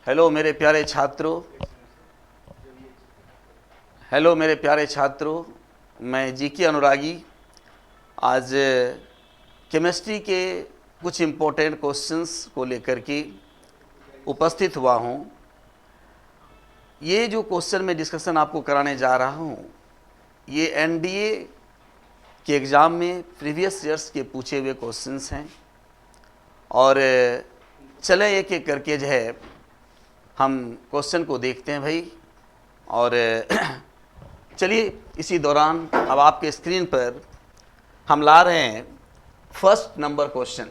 Hello मेरे प्यारे छात्रों, हेलो मेरे प्यारे छात्रों, मैं जीके अनुरागी आज केमिस्ट्री के कुछ इम्पोर्टेंट क्वेश्चंस को लेकर के उपस्थित हुआ हूँ। ये जो क्वेश्चन मैं डिस्कशन आपको कराने जा रहा हूँ, ये एनडीए के एग्ज़ाम में प्रीवियस ईयर्स के पूछे हुए क्वेश्चंस हैं और चलें एक एक करके जो है हम क्वेश्चन को देखते हैं भाई। और चलिए इसी दौरान अब आपके स्क्रीन पर हम ला रहे हैं first number question.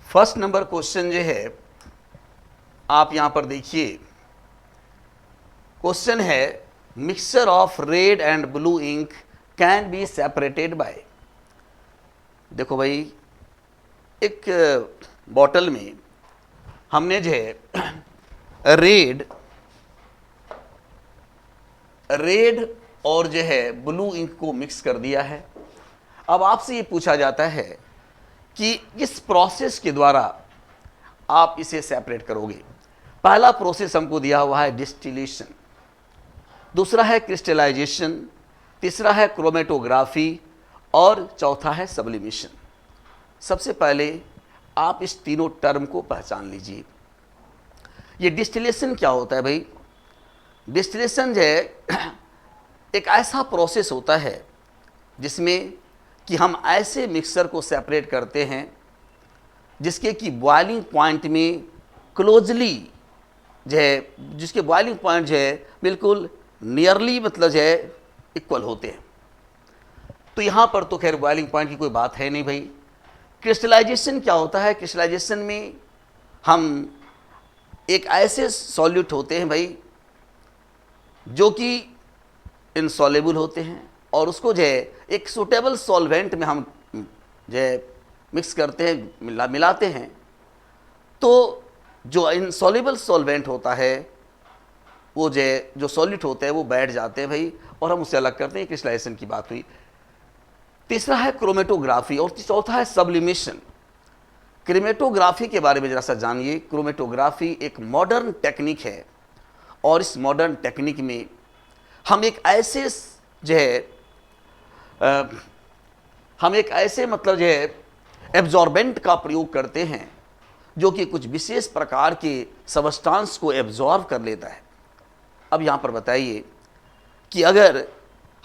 First number question जो है आप यहां पर देखिए, क्वेश्चन है mixture of red and blue ink can be separated by. देखो भाई, एक बॉटल में हमने जो है रेड और जो है ब्लू इंक को मिक्स कर दिया है। अब आपसे ये पूछा जाता है कि किस प्रोसेस के द्वारा आप इसे सेपरेट करोगे। पहला प्रोसेस हमको दिया हुआ है डिस्टिलेशन, दूसरा है क्रिस्टलाइजेशन, तीसरा है क्रोमेटोग्राफी और चौथा है सब्लिमेशन। सबसे पहले आप इस तीनों टर्म को पहचान लीजिए। ये डिस्टिलेशन क्या होता है भाई? डिस्टिलेशन जो है एक ऐसा प्रोसेस होता है जिसमें कि हम ऐसे मिक्सचर को सेपरेट करते हैं जिसके कि बॉइलिंग पॉइंट में क्लोजली जो है, जिसके बॉइलिंग पॉइंट जो है बिल्कुल नियरली मतलब जो है इक्वल होते हैं। तो यहाँ पर तो खैर बॉइलिंग पॉइंट की कोई बात है नहीं भाई। क्रिस्टलाइजेशन क्या होता है? क्रिस्टलाइजेशन में हम एक ऐसे सॉल्यूट होते हैं भाई जो कि इनसॉल्युबल होते हैं और उसको जो है एक सूटेबल सॉल्वेंट में हम जो है मिक्स करते हैं, मिलाते हैं। तो जो इनसॉल्युबल सॉल्वेंट होता है वो जो सॉल्यूट होते हैं वो बैठ जाते हैं भाई और हम उससे अलग करते हैं। क्रिस्टलाइजेशन की बात हुई। तीसरा है क्रोमेटोग्राफी और चौथा है सब्लिमेशन। क्रोमेटोग्राफी के बारे में जरा सा जानिए। क्रोमेटोग्राफी एक मॉडर्न टेक्निक है और इस मॉडर्न टेक्निक में हम एक ऐसे जो है हम एक ऐसे मतलब जो है एब्जॉर्बेंट का प्रयोग करते हैं जो कि कुछ विशेष प्रकार के सबस्टांस को एब्जॉर्ब कर लेता है। अब यहाँ पर बताइए कि अगर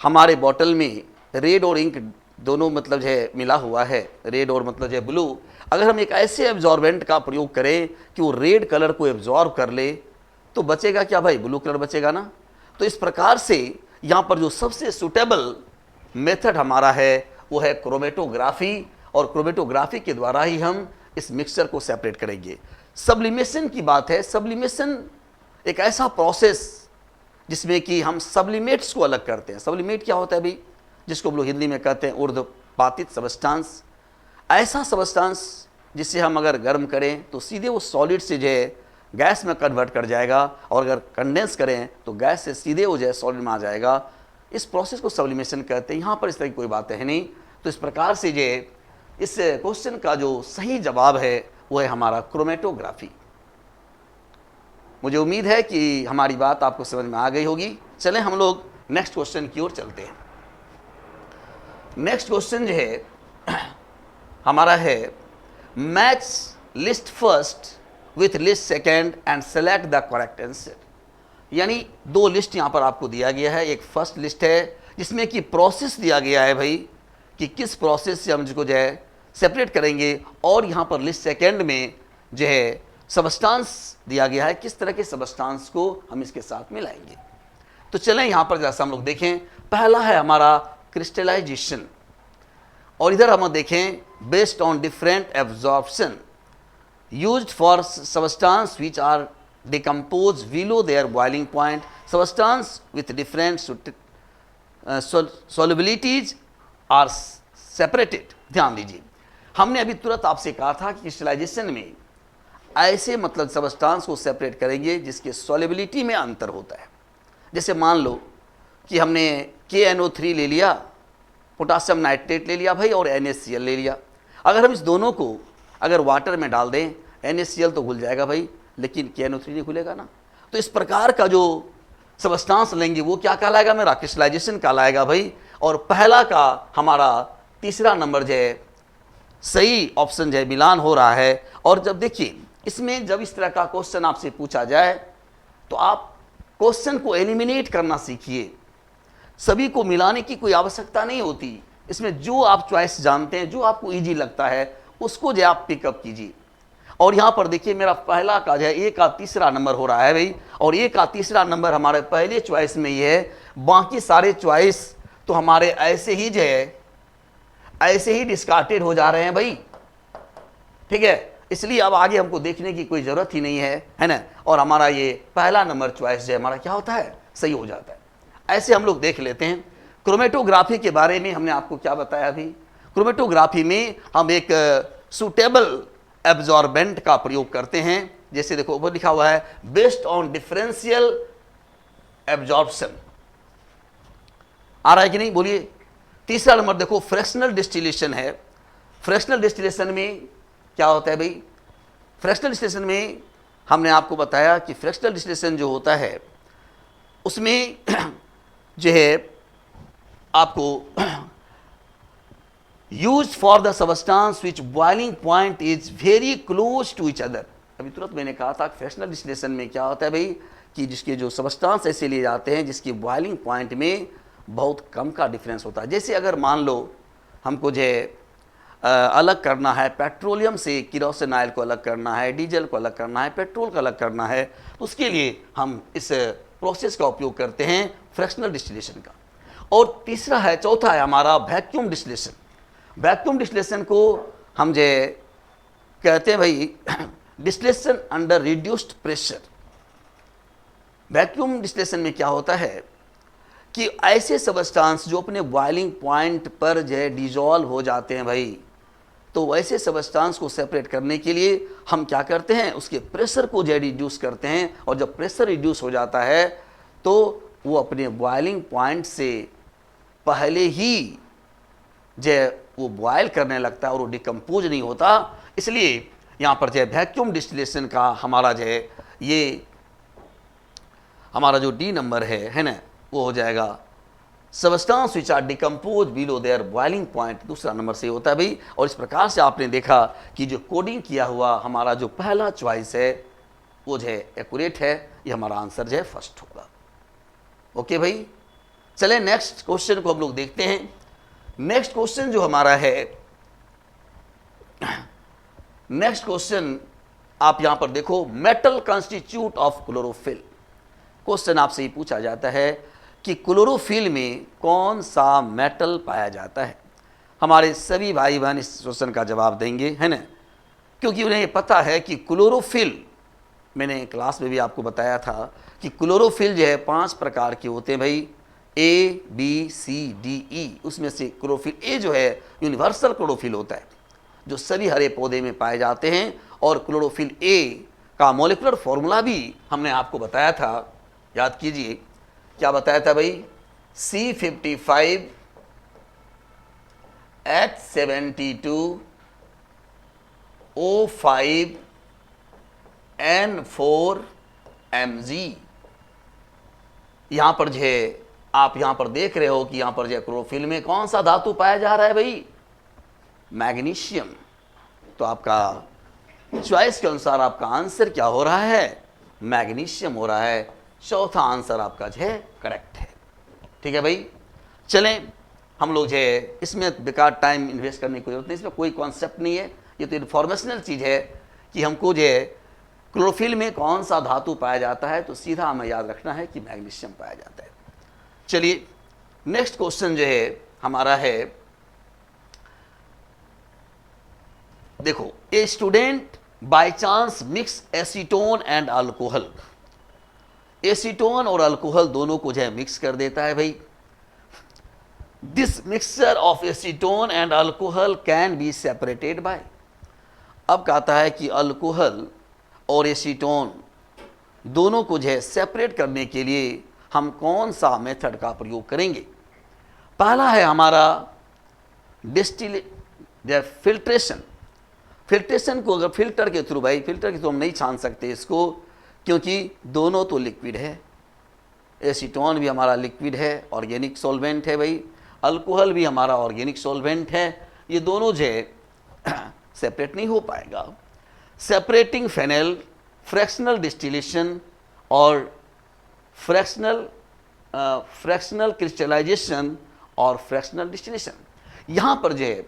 हमारे बॉटल में रेड और इंक दोनों मतलब जो है मिला हुआ है, रेड और मतलब जो है ब्लू, अगर हम एक ऐसे एब्जॉर्बेंट का प्रयोग करें कि वो रेड कलर को एब्जॉर्ब कर ले तो बचेगा क्या भाई? ब्लू कलर बचेगा ना। तो इस प्रकार से यहाँ पर जो सबसे सुटेबल मेथड हमारा है वो है क्रोमेटोग्राफी और क्रोमेटोग्राफी के द्वारा ही हम इस मिक्सचर को सेपरेट करेंगे। सब्लिमेशन की बात है। सब्लिमेशन एक ऐसा प्रोसेस जिसमें कि हम सब्लिमेट्स को अलग करते हैं। सब्लिमेट क्या होता है भाई? जिसको हम लोग हिंदी में कहते हैं ऊर्ध्वपातित सबस्टांस। ऐसा सबस्टांस जिसे हम अगर गर्म करें तो सीधे वो सॉलिड से जो है गैस में कन्वर्ट कर जाएगा और अगर कंडेंस करें तो गैस से सीधे वो जो है सॉलिड में आ जाएगा। इस प्रोसेस को सब्लिमेशन कहते हैं। यहाँ पर इस तरह की कोई बात है नहीं। तो इस प्रकार से जो है इस क्वेश्चन का जो सही जवाब है वो है हमारा क्रोमेटोग्राफी। मुझे उम्मीद है कि हमारी बात आपको समझ में आ गई होगी। चलें हम लोग नेक्स्ट क्वेश्चन की ओर चलते हैं। नेक्स्ट क्वेश्चन जो है हमारा है match list first with list second and select the correct answer. यानी दो लिस्ट यहां पर आपको दिया गया है। एक फर्स्ट लिस्ट है जिसमें कि प्रोसेस दिया गया है भाई कि किस प्रोसेस से हम इसको जो है सेपरेट करेंगे, और यहां पर लिस्ट सेकेंड में जो है सबस्टांस दिया गया है, किस तरह के सबस्टांस को हम इसके साथ मिलाएंगे। तो चलें यहां पर जैसा हम लोग देखें, पहला है हमारा क्रिस्टलाइजेशन और इधर हम देखें based on different absorption used for substance which are decomposed below their boiling point. Substance with different solubilities are separated. ध्यान दीजिए, हमने अभी तुरंत आपसे कहा था कि क्रिस्टलाइजेशन में ऐसे मतलब सबस्टांस को सेपरेट करेंगे जिसके सॉल्युबिलिटी में अंतर होता है। जैसे मान लो कि हमने KNO3 ले लिया, पोटासियम नाइट्रेट ले लिया भाई और NaCl ले लिया। अगर हम इस दोनों को अगर वाटर में डाल दें NaCl तो घुल जाएगा भाई, लेकिन KNO3 नहीं घुलेगा ना। तो इस प्रकार का जो सबस्टांस लेंगे वो क्या कहलाएगा मेरा, क्रिस्टलाइजेशन कहलाएगा भाई। और पहला का हमारा तीसरा नंबर जो है सही ऑप्शन जो है मिलान हो रहा है। और जब देखिए इसमें जब इस तरह का क्वेश्चन आपसे पूछा जाए तो आप क्वेश्चन को एलिमिनेट करना सीखिए, सभी को मिलाने की कोई आवश्यकता नहीं होती। इसमें जो आप चॉइस जानते हैं, जो आपको इजी लगता है उसको जो आप पिकअप कीजिए। और यहाँ पर देखिए मेरा पहला का जो है ए का तीसरा नंबर हो रहा है भाई, और ए का तीसरा नंबर हमारे पहले चॉइस में ये है, बाकी सारे चॉइस तो हमारे ऐसे ही जो है ऐसे ही डिस्कार्टेड हो जा रहे हैं भाई, ठीक है। इसलिए अब आगे हमको देखने की कोई जरूरत ही नहीं है ना। और हमारा ये पहला नंबर चॉइस जो है हमारा क्या होता है, सही हो जाता है। ऐसे हम लोग देख लेते हैं। क्रोमेटोग्राफी के बारे में हमने आपको क्या बताया अभी। क्रोमेटोग्राफी में हम एक सूटेबल एब्जॉर्बेंट का प्रयोग करते हैं, जैसे देखो ऊपर लिखा हुआ है बेस्ड ऑन डिफरेंशियल एब्जॉर्प्शन। आ रहा है कि नहीं, बोलिए। तीसरा नंबर देखो फ्रैक्शनल डिस्टिलेशन है। फ्रैक्शनल डिस्टिलेशन में क्या होता है भाई, फ्रैक्शनल डिस्टिलेशन में हमने आपको बताया कि फ्रैक्शनल डिस्टिलेशन जो होता है उसमें जो है आपको use for the substance which boiling point is very close to each other. अभी तुरंत मैंने कहा था फ्रैक्शनल डिस्टिलेशन में क्या होता है भाई कि जिसके जो सबस्टांस ऐसे लिए जाते हैं जिसकी बॉइलिंग पॉइंट में बहुत कम का डिफरेंस होता है। जैसे अगर मान लो हमको जो है अलग करना है पेट्रोलियम से, किरोसिन ऑयल को अलग करना है, डीजल को अलग करना है, पेट्रोल को अलग करना है, तो उसके लिए हम इस प्रोसेस का उपयोग करते हैं फ्रैक्शनल डिस्टिलेशन का। और तीसरा है, चौथा है हमारा वैक्यूम डिस्टिलेशन। वैक्यूम डिस्टिलेशन को हम जो कहते हैं भाई distillation under reduced pressure. Vacuum distillation में क्या होता है कि ऐसे सबस्टांस जो अपने बॉइलिंग पॉइंट पर जो है डिजॉल्व हो जाते हैं भाई, तो वैसे सबस्टांस को सेपरेट करने के लिए हम क्या करते हैं, उसके प्रेशर को जो है रिड्यूस करते हैं। और जब प्रेशर रिड्यूस हो जाता है तो वो अपने बॉइलिंग पॉइंट से पहले ही जो है वो बॉयल करने लगता है और वो डिकम्पोज नहीं होता। इसलिए यहाँ पर जो है वैक्यूम डिस्टिलेशन का हमारा जो है ये हमारा जो डी नंबर है ना, वो हो जाएगा substance which are decompose below their boiling point. दूसरा नंबर से होता है भाई। और इस प्रकार से आपने देखा कि जो कोडिंग किया हुआ हमारा जो पहला चॉइस है वो जो है एक्यूरेट है, ये हमारा आंसर जो है फर्स्ट होगा। ओके भाई, चले नेक्स्ट क्वेश्चन को हम लोग देखते हैं। नेक्स्ट क्वेश्चन जो हमारा है, नेक्स्ट क्वेश्चन आप यहां पर देखो, metal constitute of chlorophyll. Question आपसे ही पूछा जाता है कि क्लोरोफिल में कौन सा मेटल पाया जाता है। हमारे सभी भाई बहन इस क्वेश्चन का जवाब देंगे, है ना, क्योंकि उन्हें ये पता है कि क्लोरोफिल, मैंने क्लास में भी आपको बताया था कि क्लोरोफिल जो है 5 प्रकार के होते हैं भाई, A, B, C, D, E। उसमें से क्लोरोफिल ए जो है यूनिवर्सल क्लोरोफिल होता है जो सभी हरे पौधे में पाए जाते हैं। और क्लोरोफिल ए का मॉलिक्यूलर फॉर्मूला भी हमने आपको बताया था, याद कीजिए क्या बताया था भाई, C55 H72 O5 N4 Mg। यहां पर जो है आप यहां पर देख रहे हो कि यहां पर जो क्लोरोफिल में कौन सा धातु पाया जा रहा है भाई, मैग्नीशियम। तो आपका चॉइस के अनुसार आपका आंसर क्या हो रहा है, मैग्नीशियम हो रहा है। चौथा आंसर आपका जो है करेक्ट है। ठीक है भाई, चलें हम लोग जो है इसमें बेकार टाइम इन्वेस्ट करने की कोई जरूरत नहीं, इसमें कोई कॉन्सेप्ट नहीं है, ये तो इन्फॉर्मेशनल चीज़ है कि हमको जो है क्लोरोफिल में कौन सा धातु पाया जाता है, तो सीधा हमें याद रखना है कि मैग्नीशियम पाया जाता है। चलिए नेक्स्ट क्वेश्चन जो है हमारा है, देखो, a student by chance mix acetone and alcohol. Acetone और अल्कोहल दोनों को जो है मिक्स कर देता है भाई। This mixture of acetone and alcohol can be separated bye. अब कहता है कि अल्कोहल और एसीटोन दोनों को जो है सेपरेट करने के लिए हम कौन सा मेथड का प्रयोग करेंगे। पहला है हमारा फिल्ट्रेशन। फिल्ट्रेशन को अगर फिल्टर के थ्रू, भाई फिल्टर के थ्रू हम नहीं छान सकते इसको, क्योंकि दोनों तो लिक्विड है। एसीटोन भी हमारा लिक्विड है, ऑर्गेनिक सॉल्वेंट है भाई, अल्कोहल भी हमारा ऑर्गेनिक सॉल्वेंट है, ये दोनों जो है सेपरेट नहीं हो पाएगा। सेपरेटिंग फेनेल, फ्रैक्शनल डिस्टिलेशन और फ्रैक्शनल क्रिस्टलाइजेशन और फ्रैक्शनल डिस्टिलेशन, यहाँ पर जो है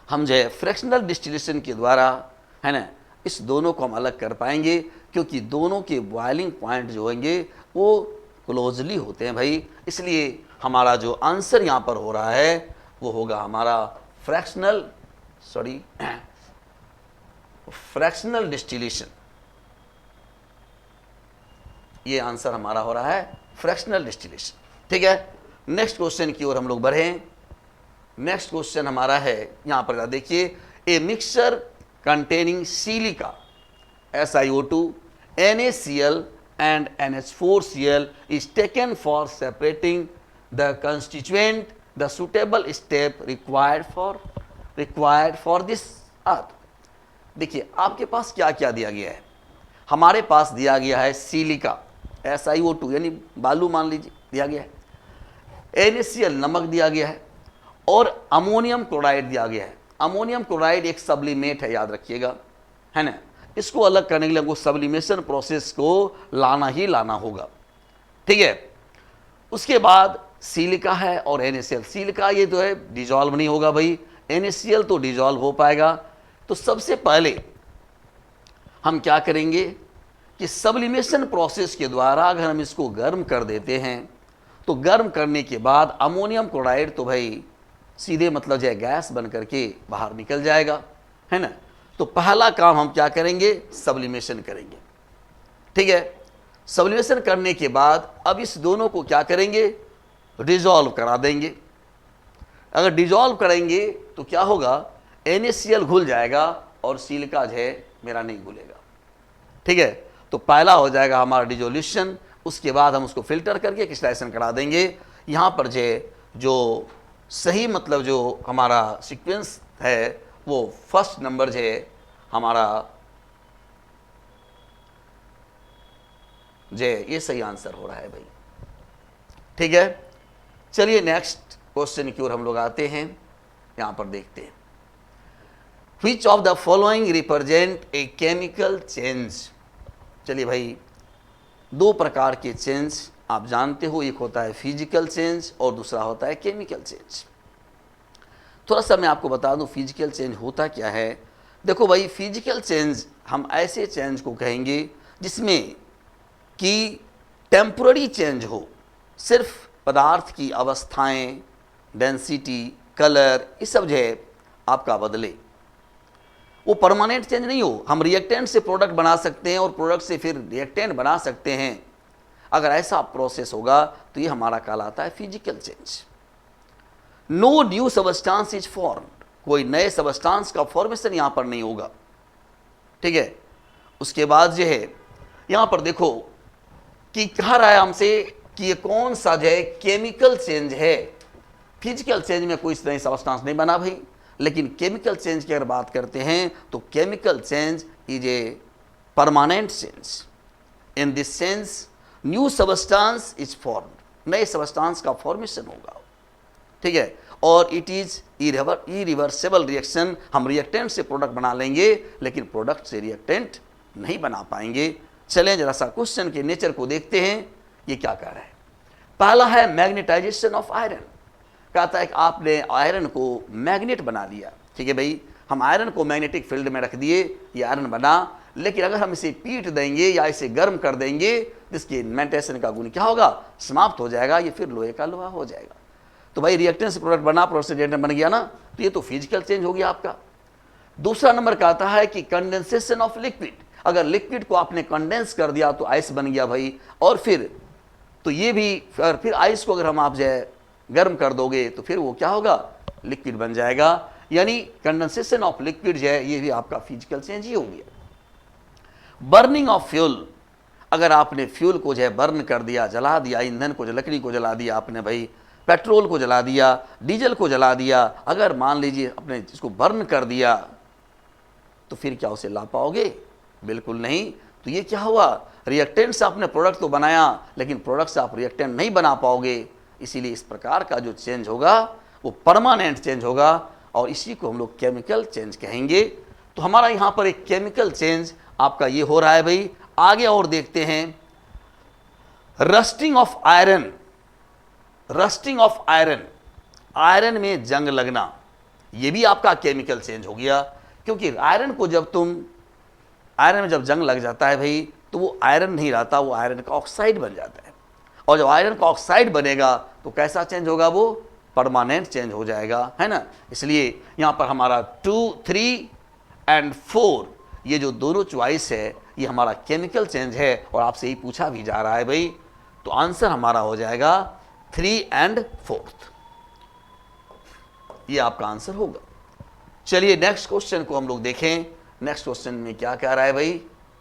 हम जो है फ्रैक्शनल डिस्टिलेशन के द्वारा, है ना, इस दोनों को हम अलग कर पाएंगे, क्योंकि दोनों के बॉइलिंग पॉइंट जो होंगे वो क्लोजली होते हैं भाई। इसलिए हमारा जो आंसर यहाँ पर हो रहा है वो होगा हमारा फ्रैक्शनल डिस्टिलेशन। ये आंसर हमारा हो रहा है फ्रैक्शनल डिस्टिलेशन। ठीक है, नेक्स्ट क्वेश्चन की ओर हम लोग बढ़ें। नेक्स्ट क्वेश्चन हमारा है, यहां पर देखिए, a mixture containing silica SiO2 NaCl and NH4Cl is taken for separating the constituent, the suitable step required for this earth। देखिए आपके पास क्या क्या दिया गया है। हमारे पास दिया गया है सिलिका SiO2 यानी बालू मान लीजिए दिया गया है, NaCl नमक दिया गया है, और अमोनियम क्लोराइड दिया गया है। अमोनियम क्लोराइड एक सब्लिमेट है, याद रखिएगा, है ना। इसको अलग करने के लिए हमको सब्लिमेशन प्रोसेस को लाना ही लाना होगा। ठीक है, उसके बाद सिलिका है और NaCl। सिलिका ये तो है डिजॉल्व नहीं होगा भाई, NaCl तो डिजॉल्व हो पाएगा। तो सबसे पहले हम क्या करेंगे कि सब्लिमेशन प्रोसेस के द्वारा अगर हम इसको गर्म कर देते हैं तो गर्म करने के बाद अमोनियम क्लोराइड तो भाई सीधे मतलब जो है गैस बन करके बाहर निकल जाएगा, है ना। तो पहला काम हम क्या करेंगे, सब्लिमेशन करेंगे। ठीक है, सब्लिमेशन करने के बाद अब इस दोनों को क्या करेंगे, डिजॉल्व करा देंगे। अगर डिजॉल्व करेंगे तो क्या होगा, NaCl घुल जाएगा और सिलिका जो है मेरा नहीं घुलेगा। ठीक है, तो पहला हो जाएगा हमारा डिजोल्यूशन। उसके बाद हम उसको फिल्टर करके क्रिस्टलाइजेशन करा देंगे। यहाँ पर जो सही मतलब जो हमारा सीक्वेंस है वो फर्स्ट नंबर जो है हमारा ये सही आंसर हो रहा है भाई। ठीक है, चलिए नेक्स्ट क्वेश्चन की ओर हम लोग आते हैं। यहाँ पर देखते हैं, Which of the following represent a chemical change। चलिए भाई, दो प्रकार के चेंज आप जानते हो, एक होता है फिजिकल चेंज और दूसरा होता है केमिकल चेंज। थोड़ा सा मैं आपको बता दूं फिजिकल चेंज होता क्या है। देखो भाई, फिजिकल चेंज हम ऐसे चेंज को कहेंगे जिसमें कि टेम्पोररी चेंज हो, सिर्फ पदार्थ की अवस्थाएं, डेंसिटी, कलर, ये सब जो है आपका बदले, वो परमानेंट चेंज नहीं हो। हम रिएक्टेंट से प्रोडक्ट बना सकते हैं और प्रोडक्ट से फिर रिएक्टेंट बना सकते हैं। अगर ऐसा प्रोसेस होगा तो ये हमारा कहलाता है physical change. No new substance is form, कोई नए सबस्टांस का फॉर्मेशन यहां पर नहीं होगा। ठीक है, उसके बाद जो है यहां पर देखो कि कह रहा है हमसे कि ये कौन सा जो है केमिकल चेंज है। फिजिकल चेंज में कोई नई सबस्टांस नहीं बना भाई, लेकिन केमिकल चेंज की अगर बात करते हैं तो chemical change is a permanent change. In this sense new substance is form, नए सबस्टांस का फॉर्मेशन होगा। ठीक है, और इट इज इरिवर्सिबल रिएक्शन। हम रिएक्टेंट से प्रोडक्ट बना लेंगे लेकिन प्रोडक्ट से रिएक्टेंट नहीं बना पाएंगे। चलें जरा सा क्वेश्चन के नेचर को देखते हैं, ये क्या कह रहा है। पहला है मैग्नेटाइजेशन ऑफ आयरन। कहता है कि आपने आयरन को मैग्नेट बना दिया। ठीक है भाई, हम आयरन को मैग्नेटिक फील्ड में रख दिए, ये आयरन बना, लेकिन अगर हम इसे पीट देंगे या इसे गर्म कर देंगे तो इसके मैग्नेटाइजेशन का गुण क्या होगा, समाप्त हो जाएगा, ये फिर लोहे का लोहा हो जाएगा। तो भाई रिएक्टेंट से प्रोडक्ट बना, प्रोडक्ट से रिएक्टेंट बन गया ना, तो ये तो फिजिकल चेंज हो गया आपका। दूसरा नंबर कहता है कि कंडेंसेशन ऑफ लिक्विड। अगर लिक्विड को आपने कंडेंस कर दिया तो आइस बन गया भाई, और फिर तो ये भी फिर आइस को अगर हम आप जो है गर्म कर दोगे तो फिर वो क्या होगा, लिक्विड बन जाएगा। यानी कंडेंसेशन ऑफ लिक्विड जो है ये भी आपका फिजिकल चेंज ही हो गया। बर्निंग ऑफ फ्यूल, अगर आपने फ्यूल को जो है बर्न कर दिया, जला दिया, ईंधन को, लकड़ी को जला दिया आपने भाई, पेट्रोल को जला दिया, डीजल को जला दिया, अगर मान लीजिए आपने इसको बर्न कर दिया तो फिर क्या उसे ला पाओगे? बिल्कुल नहीं। तो ये क्या हुआ, रिएक्टेंट से आपने प्रोडक्ट तो बनाया लेकिन प्रोडक्ट से आप रिएक्टेंट नहीं बना पाओगे। इसीलिए इस प्रकार का जो चेंज होगा वो परमानेंट चेंज होगा और इसी को हम लोग केमिकल चेंज कहेंगे। तो हमारा यहाँ पर एक केमिकल चेंज आपका ये हो रहा है भाई। आगे और देखते हैं, rusting of iron. Rusting of iron, iron में जंग लगना, ये भी आपका केमिकल चेंज हो गया। क्योंकि आयरन को जब आयरन में जब जंग लग जाता है भाई तो वो आयरन नहीं रहता, वो आयरन का ऑक्साइड बन जाता है। और जब आयरन का ऑक्साइड बनेगा तो कैसा चेंज होगा, वो परमानेंट चेंज हो जाएगा, है ना। इसलिए यहाँ पर हमारा 2, 3 एंड 4 ये जो दोनों चॉइस है ये हमारा केमिकल चेंज है और आपसे यही पूछा भी जा रहा है भाई। तो आंसर हमारा हो जाएगा 3 एंड 4, ये आपका आंसर होगा। चलिए नेक्स्ट क्वेश्चन को हम लोग देखें। नेक्स्ट क्वेश्चन में क्या कह रहा है भाई,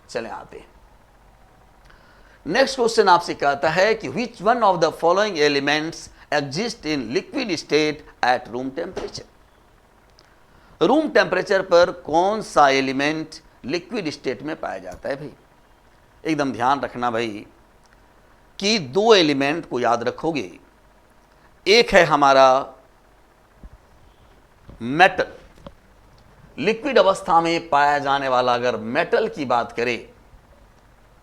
चलें आते हैं। नेक्स्ट क्वेश्चन आपसे कहता है कि which one of the following elements exist in liquid state at room temperature। Room temperature पर कौन सा एलिमेंट लिक्विड स्टेट में पाया जाता है भाई। एकदम ध्यान रखना भाई कि दो एलिमेंट को याद रखोगे। एक है हमारा मेटल, लिक्विड अवस्था में पाया जाने वाला अगर मेटल की बात करें,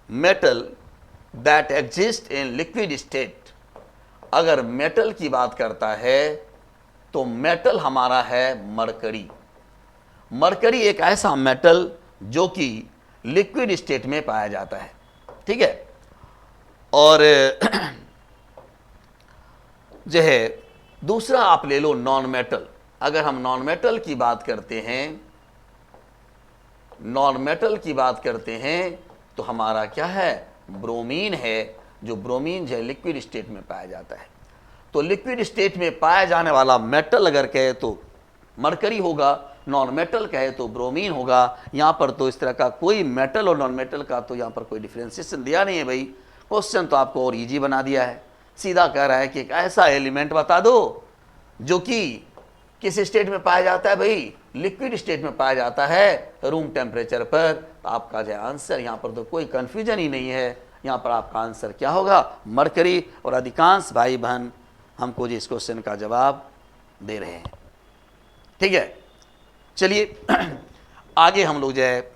metal that exist in liquid state, अगर मेटल की बात करता है तो मेटल हमारा है मरकरी। मरकरी एक ऐसा मेटल जो कि लिक्विड स्टेट में पाया जाता है, ठीक है। और जो है दूसरा आप ले लो नॉन मेटल। अगर हम नॉन मेटल की बात करते हैं, नॉन मेटल की बात करते हैं तो हमारा क्या है, ब्रोमीन है। जो ब्रोमीन जो है लिक्विड स्टेट में पाया जाता है। तो लिक्विड स्टेट में पाया जाने वाला मेटल अगर कहे तो मरकरी होगा, नॉन मेटल कहे तो ब्रोमीन होगा। यहाँ पर तो इस तरह का कोई मेटल और नॉन मेटल का तो यहाँ पर कोई डिफ्रेंसिएशन दिया नहीं है भाई। क्वेश्चन तो आपको और इजी बना दिया है, सीधा कह रहा है कि एक ऐसा एलिमेंट बता दो जो कि किस स्टेट में पाया जाता है भाई, लिक्विड स्टेट में पाया जाता है रूम टेम्परेचर पर। तो आपका जो आंसर यहाँ पर तो कोई कंफ्यूजन ही नहीं है, यहाँ पर आपका आंसर क्या होगा, मरकरी। और अधिकांश भाई बहन हमको जो इस क्वेश्चन का जवाब दे रहे हैं, ठीक है। चलिए आगे हम लोग जो है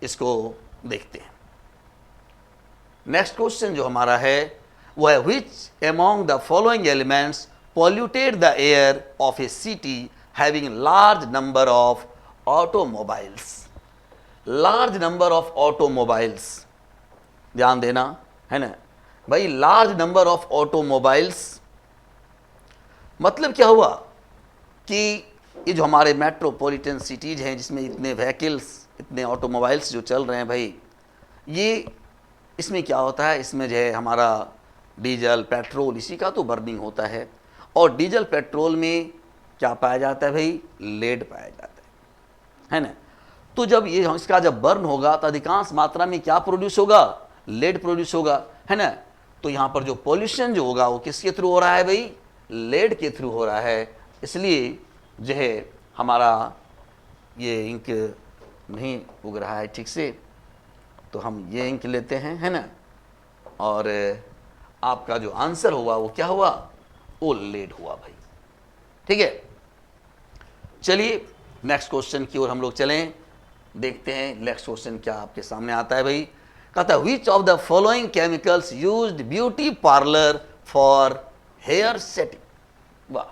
इसको देखते हैं। नेक्स्ट क्वेश्चन जो हमारा है वो है which among the following elements polluted the air of a city having large number of automobiles। large number of automobiles, ध्यान देना है ना भाई। large number of automobiles मतलब क्या हुआ कि ये जो हमारे मेट्रोपॉलिटन सिटीज हैं जिसमें इतने व्हीकल्स, इतने ऑटोमोबाइल्स जो चल रहे हैं भाई, ये इसमें क्या होता है, इसमें जो है हमारा डीजल पेट्रोल इसी का तो बर्निंग होता है। और डीजल पेट्रोल में क्या पाया जाता है भाई, लेड पाया जाता है ना। तो जब ये इसका जब बर्न होगा तो अधिकांश मात्रा में क्या प्रोड्यूस होगा, लेड प्रोड्यूस होगा, है ना। तो यहाँ पर जो पॉल्यूशन जो होगा वो किसके थ्रू हो रहा है भाई, लेड के थ्रू हो रहा है। इसलिए जो है हमारा ये इंक नहीं उग रहा है ठीक से, तो हम ये इंक लेते हैं, है ना। और आपका जो आंसर हुआ वो क्या हुआ, वो लेड हुआ भाई, ठीक है। चलिए नेक्स्ट क्वेश्चन की ओर हम लोग चलें, देखते हैं नेक्स्ट क्वेश्चन क्या आपके सामने आता है भाई। कहता है which of the following chemicals used beauty parlour for hair setting. वाह,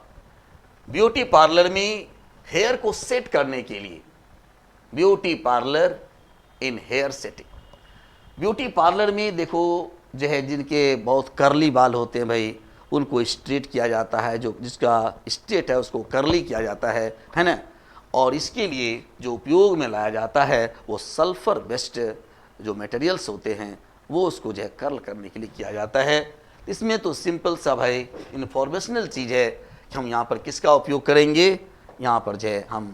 ब्यूटी पार्लर में हेयर को सेट करने के लिए, beauty parlour in hair setting. Beauty parlour में देखो जो है जिनके बहुत करली बाल होते हैं भाई, उनको स्ट्रेट किया जाता है, जो जिसका स्ट्रेट है उसको करली किया जाता है ना। और इसके लिए जो उपयोग में लाया जाता है वो सल्फर बेस्ड जो मटेरियल्स होते हैं वो उसको जो है कर्ल करने के लिए किया जाता है। इसमें तो सिंपल सा भाई इन्फॉर्मेशनल चीज़ है कि हम यहाँ पर किसका उपयोग करेंगे, यहाँ पर जो है हम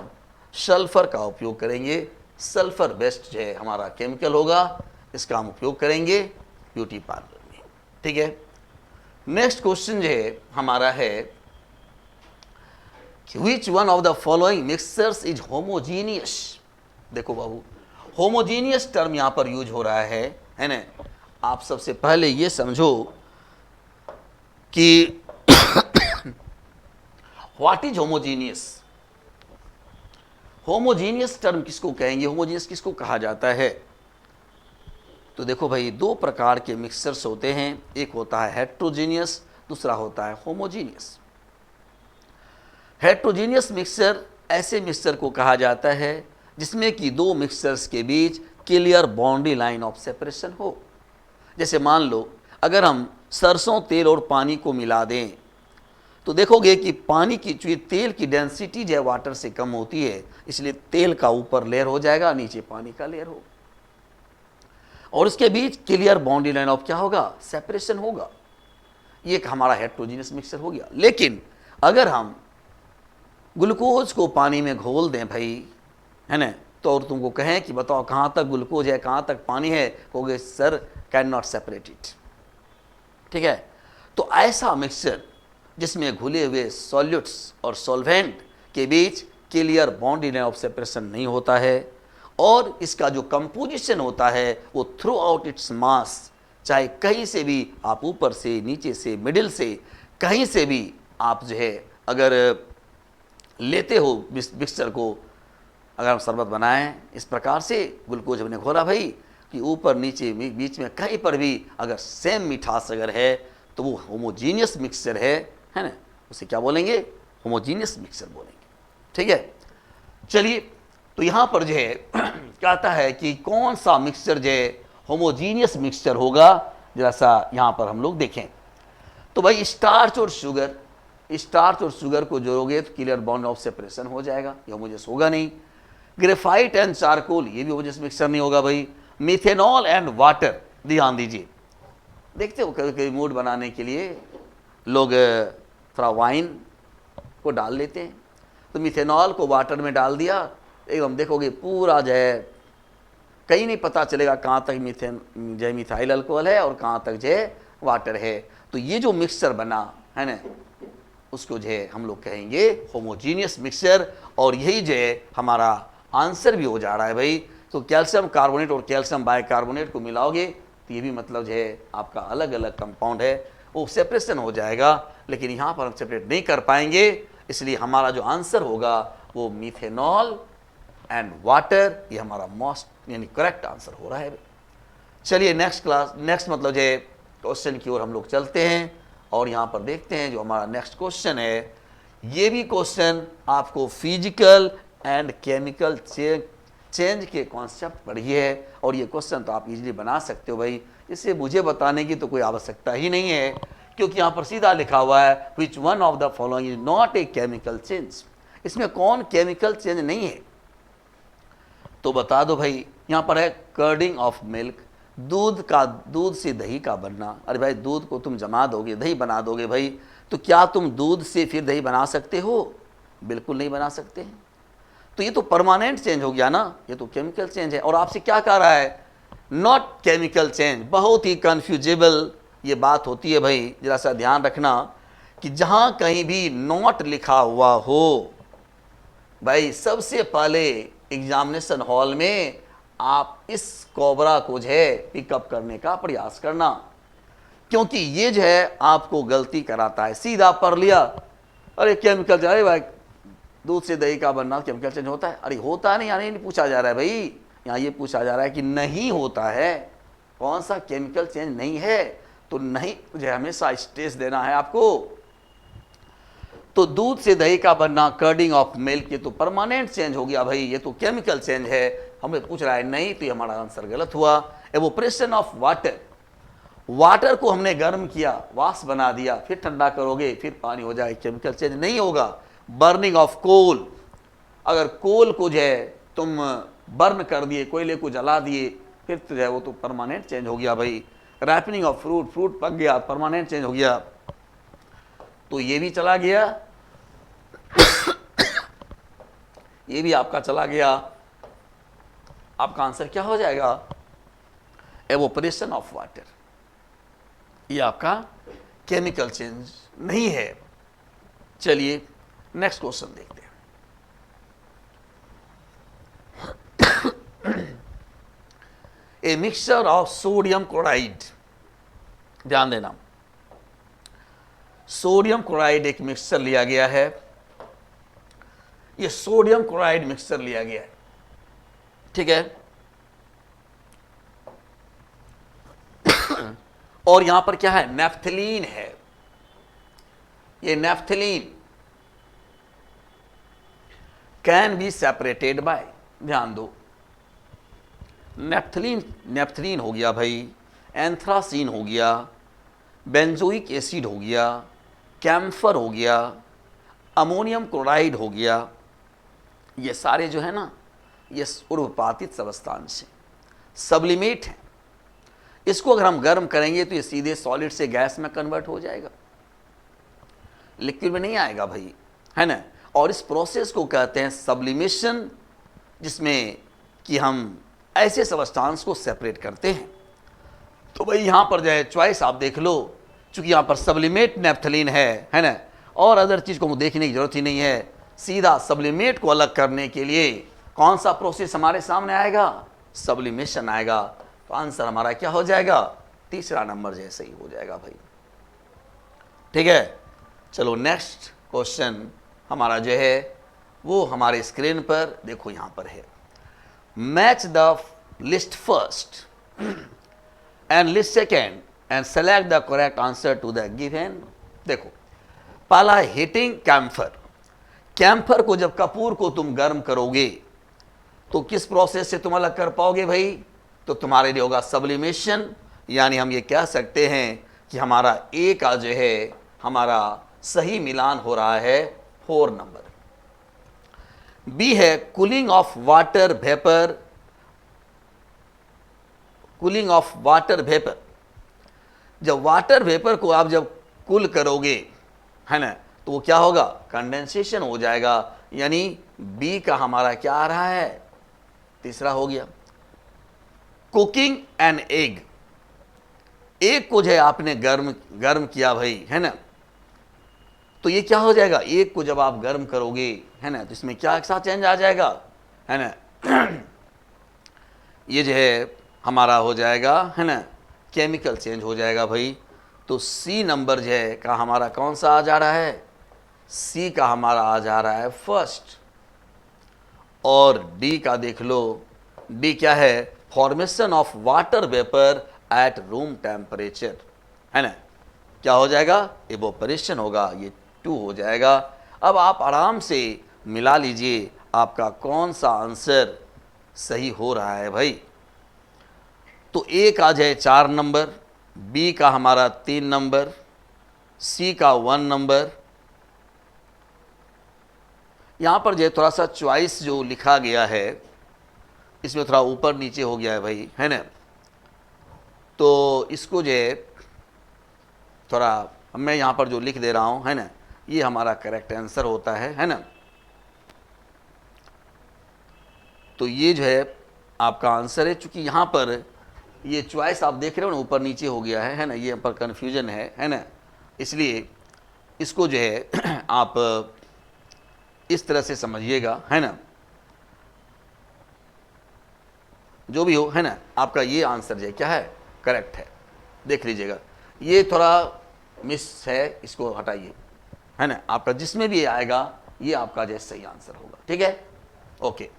सल्फर का उपयोग करेंगे। सल्फर बेस्ड जो है हमारा केमिकल होगा, इसका हम उपयोग करेंगे ब्यूटी पार्लर में, ठीक है। नेक्स्ट क्वेश्चन जो है हमारा है कि which one of the following mixtures is homogeneous. देखो बाबू, होमोजीनियस टर्म यहां पर यूज हो रहा है ना। आप सबसे पहले ये समझो कि what is homogeneous. Homogeneous term किसको कहेंगे, होमोजीनियस किसको कहा जाता है? तो देखो भाई, दो प्रकार के मिक्सचर्स होते हैं, एक होता है हेट्रोजीनियस, दूसरा होता है होमोजीनियस। हेट्रोजीनियस मिक्सचर ऐसे मिक्सचर को कहा जाता है जिसमें कि दो मिक्सचर्स के बीच clear boundary line of separation हो। जैसे मान लो अगर हम सरसों तेल और पानी को मिला दें तो देखोगे कि पानी की चूंकि तेल की डेंसिटी जो है वाटर से कम होती है, इसलिए तेल का ऊपर लेयर हो जाएगा, नीचे पानी का लेयर होगा, और उसके बीच क्लियर बाउंड्री लाइन ऑफ क्या होगा, सेपरेशन होगा। ये एक हमारा हेट्रोजीनियस मिक्सचर हो गया। लेकिन अगर हम ग्लूकोज को पानी में घोल दें भाई, है ना, तो और तुमको कहें कि बताओ कहाँ तक ग्लूकोज है कहाँ तक पानी है, कहोगे sir can not separate it. ठीक है, तो ऐसा मिक्सचर जिसमें घुले हुए सॉल्यूट्स और सॉल्वेंट के बीच clear boundary line of separation नहीं होता है, और इसका जो कंपोजिशन होता है वो थ्रू आउट इट्स मास, चाहे कहीं से भी आप ऊपर से नीचे से मिडिल से कहीं से भी आप जो है अगर लेते हो मिक्सचर को, अगर हम शरबत बनाएं इस प्रकार से, ग्लूकोज हमने घोला भाई कि ऊपर नीचे बीच में कहीं पर भी अगर सेम मिठास अगर है तो वो होमोजीनियस मिक्सचर है ना, उसे क्या बोलेंगे, होमोजीनियस मिक्सचर बोलेंगे। ठीक है, चलिए, तो यहाँ पर जो है कहता है कि कौन सा मिक्सचर जो है होमोजीनियस मिक्सचर होगा, जरा सा यहाँ पर हम लोग देखें। तो भाई स्टार्च और शुगर को जोड़ोगे तो क्लियर बाउंड ऑफ सेपरेशन हो जाएगा, ये होमोजेनियस होगा नहीं। ग्रेफाइट एंड चारकोल, ये भी होमोजेनियस मिक्सचर नहीं होगा भाई। मिथेनॉल एंड वाटर, ध्यान दीजिए, देखते हो कभी कभी मूड बनाने के लिए लोग थोड़ा वाइन को डाल लेते हैं, तो मिथेनॉल को वाटर में डाल दिया, एकदम देखोगे पूरा जो है कहीं नहीं पता चलेगा कहाँ तक जो मिथाइल अल्कोहल है और कहाँ तक जो है वाटर है। तो ये जो मिक्सचर बना है ना, उसको जो है हम लोग कहेंगे होमोजीनियस मिक्सचर, और यही जो है हमारा आंसर भी हो जा रहा है भाई। तो कैल्शियम कार्बोनेट और कैल्शियम बाइकार्बोनेट को मिलाओगे तो ये भी मतलब जो है आपका अलग अलग कंपाउंड है, वो सेपरेशन हो जाएगा, लेकिन यहाँ पर हम सेपरेट नहीं कर पाएंगे, इसलिए हमारा जो आंसर होगा वो मिथेनॉल एंड वाटर, ये हमारा मोस्ट यानी करेक्ट आंसर हो रहा है। चलिए नेक्स्ट मतलब जो है क्वेश्चन की ओर हम लोग चलते हैं, और यहाँ पर देखते हैं जो हमारा नेक्स्ट क्वेश्चन है। ये भी क्वेश्चन आपको फिजिकल एंड केमिकल चेंज के कॉन्सेप्ट पर ही है, और ये क्वेश्चन तो आप इजीली बना सकते हो भाई, इसे मुझे बताने की तो कोई आवश्यकता ही नहीं है, क्योंकि यहाँ पर सीधा लिखा हुआ है which one of the following is not a chemical change. इसमें कौन केमिकल चेंज नहीं है, तो बता दो भाई। यहाँ पर है कर्डिंग ऑफ मिल्क, दूध से दही का बनना। अरे भाई, दूध को तुम जमा दोगे दही बना दोगे भाई, तो क्या तुम दूध से फिर दही बना सकते हो? बिल्कुल नहीं बना सकते। तो ये तो परमानेंट चेंज हो गया ना, ये तो केमिकल चेंज है। और आपसे क्या कह रहा है, नॉट केमिकल चेंज। बहुत ही कन्फ्यूजेबल ये बात होती है भाई, जरा सा ध्यान रखना कि जहां कहीं भी नॉट लिखा हुआ हो भाई, सबसे पहले एग्जामिनेशन हॉल में आप इस कोबरा को जो है पिकअप करने का प्रयास करना, क्योंकि ये जो है आपको गलती कराता है। सीधा पढ़ लिया, अरे केमिकल चेंज, अरे भाई दूध से दही का बनना केमिकल चेंज होता है? अरे होता नहीं, यानी नहीं पूछा जा रहा है भाई, यहाँ ये पूछा जा रहा है कि नहीं होता है, कौन सा केमिकल चेंज नहीं है। तो नहीं जो है हमेशा स्ट्रेस देना है आपको। तो दूध से दही का बनना, कर्डिंग ऑफ मिल्क, ये तो परमानेंट चेंज हो गया भाई, ये तो केमिकल चेंज है। हमें पूछ रहा है नहीं, तो ये हमारा आंसर गलत हुआ। एवोपरेशन ऑफ वाटर को हमने गर्म किया, वाष्प बना दिया, फिर ठंडा करोगे फिर पानी हो जाए, केमिकल चेंज नहीं होगा। बर्निंग ऑफ कोल, अगर कोल को जो है तुम बर्न कर दिए, कोयले को जला दिए, फिर तो जो है वो तो परमानेंट चेंज हो गया भाई। रैपनिंग ऑफ फ्रूट पक गया, परमानेंट चेंज हो गया, तो ये भी चला गया ये भी आपका चला गया। आपका आंसर क्या हो जाएगा, एवोपरेशन ऑफ वाटर, ये आपका केमिकल चेंज नहीं है। चलिए नेक्स्ट क्वेश्चन देखते हैं। A mixture of sodium chloride, ध्यान देना, सोडियम क्लोराइड एक मिक्सचर लिया गया है, ये सोडियम क्लोराइड मिक्सचर लिया गया है, ठीक है। और यहां पर क्या है, नेफ्थलीन है, ये naphthalene can be separated bye, ध्यान दो, नेफ्थलीन हो गया भाई, एंथ्रासीन हो गया, बेंजोइक एसिड हो गया, कैम्फर हो गया, अमोनियम क्लोराइड हो गया, ये सारे जो है ना ये उर्वपातित सबस्टांस हैं, सब्लिमेट हैं। इसको अगर हम गर्म करेंगे तो ये सीधे सॉलिड से गैस में कन्वर्ट हो जाएगा, लिक्विड में नहीं आएगा भाई, है ना। और इस प्रोसेस को कहते हैं सब्लिमेशन, जिसमें कि हम ऐसे सबस्टांस को सेपरेट करते हैं। तो भाई यहाँ पर जो है चॉइस आप देख लो, चूंकि यहाँ पर सब्लिमेट नेफ्थलीन है ना, और अदर चीज़ को देखने की जरूरत ही नहीं है, सीधा सब्लिमेट को अलग करने के लिए कौन सा प्रोसेस हमारे सामने आएगा, सब्लिमेशन आएगा। तो आंसर हमारा क्या हो जाएगा, तीसरा नंबर जैसे ही हो जाएगा भाई, ठीक है। चलो नेक्स्ट क्वेश्चन हमारा जो है वो हमारे स्क्रीन पर देखो, यहां पर है, match the list first and list second and select the correct answer to the given. देखो पहला हीटिंग कैम्फर, कैम्फर को जब कपूर को तुम गर्म करोगे तो किस प्रोसेस से तुम अलग कर पाओगे भाई, तो तुम्हारे लिए होगा सब्लिमेशन, यानी हम ये कह सकते हैं कि हमारा ए का जो है हमारा सही मिलान हो रहा है 4 नंबर। बी है cooling of water vapour, cooling of water vapour, जब वाटर वेपर को आप जब कूल करोगे है ना, तो वो क्या होगा, कंडेंसेशन हो जाएगा, यानी बी का हमारा क्या आ रहा है, तीसरा हो गया। कुकिंग एन एग, एग को जो है आपने गर्म किया भाई, है ना, तो ये क्या हो जाएगा, एग को जब आप गर्म करोगे है ना, तो इसमें क्या सा चेंज आ जाएगा, है ना, ये जो है हमारा हो जाएगा, है ना, केमिकल चेंज हो जाएगा भाई। तो सी नंबर जो है का हमारा कौन सा आ जा रहा है, सी का हमारा आ जा रहा है फर्स्ट। और डी का देख लो, डी क्या है, formation of water vapour at room temperature, है ना, क्या हो जाएगा, इवोपरेशन होगा, ये 2 हो जाएगा। अब आप आराम से मिला लीजिए आपका कौन सा आंसर सही हो रहा है भाई। तो ए का जो है 4 नंबर, बी का हमारा 3 नंबर, सी का 1 नंबर। यहां पर जो है थोड़ा सा चॉइस जो लिखा गया है इसमें थोड़ा ऊपर नीचे हो गया है भाई, है ना, तो इसको जो है थोड़ा मैं यहां पर जो लिख दे रहा हूं, है ना, ये हमारा करेक्ट आंसर होता है ना। तो ये जो है आपका आंसर है, चूंकि यहां पर ये चॉइस आप देख रहे हो ना ऊपर नीचे हो गया है ना, ये यहाँ पर कन्फ्यूजन है ना, इसलिए इसको जो है आप इस तरह से समझिएगा, है ना, जो भी हो, है ना, आपका ये आंसर जो है क्या है, करेक्ट है, देख लीजिएगा। ये थोड़ा मिस है, इसको हटाइए, है ना, आपका जिसमें भी आएगा ये आपका जो सही आंसर होगा, ठीक है, ओके।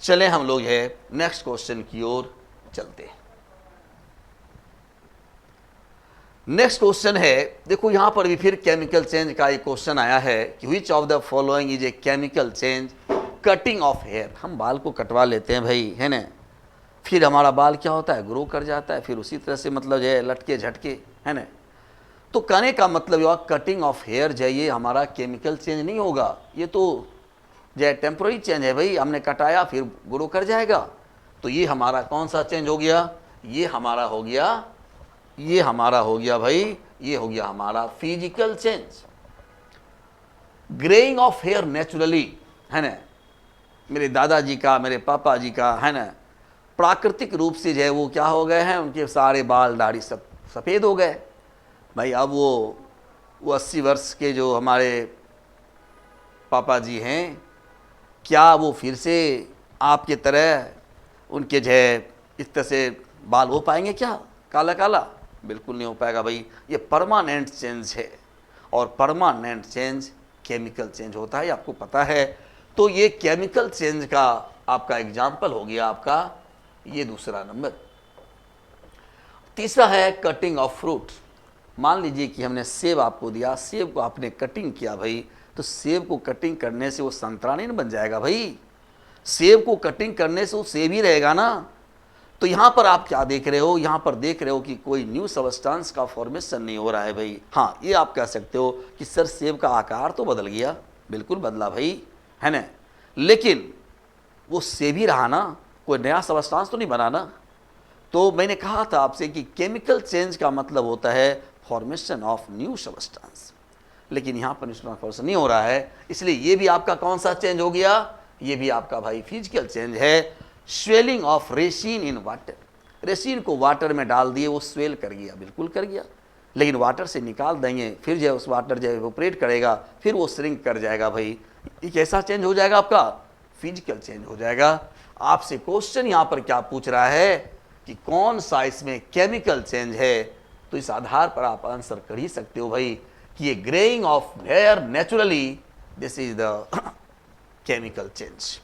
चले हम लोग है नेक्स्ट क्वेश्चन की ओर चलते हैं। नेक्स्ट क्वेश्चन है, देखो यहां पर भी फिर केमिकल चेंज का एक क्वेश्चन आया है कि which of the following is a chemical change, cutting of hair, हम बाल को कटवा लेते हैं भाई, है ना, फिर हमारा बाल क्या होता है, ग्रो कर जाता है, फिर उसी तरह से मतलब जो है लटके झटके, है ना। तो कहने का मतलब यह कटिंग ऑफ हेयर जो है ये हमारा केमिकल चेंज नहीं होगा, ये तो जो है टेम्पोररी चेंज है भाई, हमने कटाया फिर ग्रो कर जाएगा। तो ये हमारा कौन सा चेंज हो गया, ये हमारा हो गया, ये हमारा हो गया भाई, ये हो गया हमारा physical change. Greying of hair naturally, है ना, मेरे दादाजी का, मेरे पापा जी का, है ना, प्राकृतिक रूप से जो है वो क्या हो गए हैं, उनके सारे बाल दाढ़ी सब सफ़ेद हो गए भाई। अब वो 80 वर्ष के जो हमारे पापा जी हैं, क्या वो फिर से आपके तरह उनके जो है इस तरह से बाल हो पाएंगे क्या काला काला? बिल्कुल नहीं हो पाएगा भाई। ये परमानेंट चेंज है, और परमानेंट चेंज केमिकल चेंज होता है, आपको पता है। तो ये केमिकल चेंज का आपका एग्जाम्पल हो गया आपका ये दूसरा नंबर। तीसरा है कटिंग ऑफ फ्रूट। मान लीजिए कि हमने सेब आपको दिया, सेब को आपने कटिंग किया भाई, तो सेब को कटिंग करने से वो संतरा नहीं बन जाएगा भाई। सेब को कटिंग करने से वो सेब ही रहेगा ना। तो यहां पर आप क्या देख रहे हो? यहां पर देख रहे हो कि कोई न्यू सबस्टेंस का फॉर्मेशन नहीं हो रहा है भाई। हाँ, ये आप कह सकते हो कि सर सेब का आकार तो बदल गया, बिल्कुल बदला भाई, है ना, लेकिन वो सेब ही रहा ना, कोई नया सबस्टेंस तो नहीं बना ना। तो मैंने कहा था आपसे कि केमिकल चेंज का मतलब होता है फॉर्मेशन ऑफ न्यू सबस्टेंस, लेकिन यहाँ पर न्यू फॉर्मेशन नहीं हो रहा है, इसलिए ये भी आपका कौन सा चेंज हो गया? ये भी आपका भाई फिजिकल चेंज है। Swelling of resin in water. Resin को वाटर में डाल दिए, वो स्वेल कर गया, बिल्कुल कर गया, लेकिन वाटर से निकाल देंगे, फिर जो है उस वाटर जो इवेपोरेट करेगा, फिर वो श्रिंक कर जाएगा भाई। ये कैसा चेंज हो जाएगा? आपका फिजिकल चेंज हो जाएगा। आपसे क्वेश्चन यहाँ पर क्या पूछ रहा है कि कौन सा इसमें केमिकल चेंज है, तो इस आधार पर आप आंसर कर ही सकते हो भाई कि ये greying of hair naturally, this is the chemical change.